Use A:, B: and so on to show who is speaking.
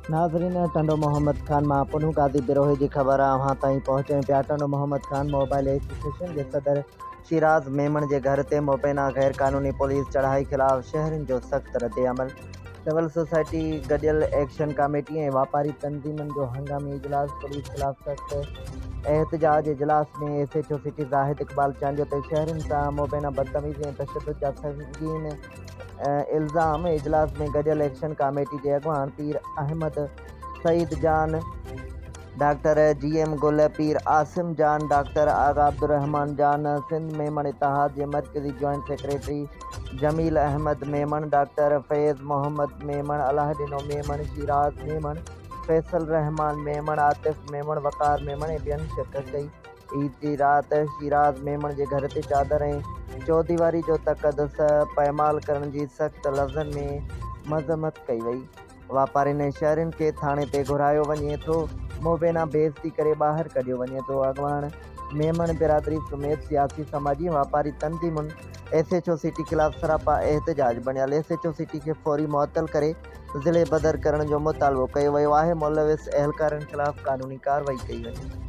A: नाज़रीन, टंडो मोहम्मद खान मां पुनू गाज़ी बिरोही की ख़बर अव्हां ताईं पहुचनि पिया। टंडो मोहम्मद खान मोबाइल एसोसिएशन के सदर शिराज मेमन के घर ते मुबैना गैर कानूनी पुलिस चढ़ाई खिलाफ शहरन जो सख्त रद्द-ए-अमल। सिविल सोसाइटी गडियल एक्शन कमेटी ऐं वापारी तंज़ीमन जो हंगामी इजलास। पुलिस खिलाफ सख्त एहतजाज इजलास में एसएचओ सिटी ज़ाहिद इकबाल चंद ते शहरन सां मुबैना बदतमीज़ी ऐं तशद्दुद जा संगीन इल्ज़ाम। इजलास में गडियल एक्शन कमेटी के अगवान पीर अहमद सईद जान, डॉक्टर जीएम गुल, पीर आसिम जान, डॉक्टर आगा अब्दुर्रहमान जान, सिंध मेमन इत्तेहाद के मरकज़ी joint secretary Jameel Ahmed Memon, doctor Faiz Mohammad Memon, Alauddin Memon, Shiraz Memon, Faisal Rehman Memon, Atif Memon, Waqar Memon ऐं ॿियनि शिरकत कई। ईद की रात शिराज मेमन के घर ते चादर ऐं चौदीवारी जो तक़दस पैमाल करण की सख्त लफ़्ज़न में मज़म्मत कई वई। वापारिन ऐं शहरन के थाने ते घुरायो वञे थो, मुबैना बेइज़्ती करे ॿाहिरि कढियो वञे थो। अॻवान मेमन बिरादरी समेत सियासी समाजी वापारी तंज़ीमुन एसएचओ सिटी खिलाफ सरापा एहतजाज बणियल। एसएचओ सिटी के फौरी मुअत्तल करे ज़िले बदर करण जो मुतालबो कयो वियो आहे। मुलविस एहलकारनि खिलाफ कानूनी कार्रवाई कई वञे।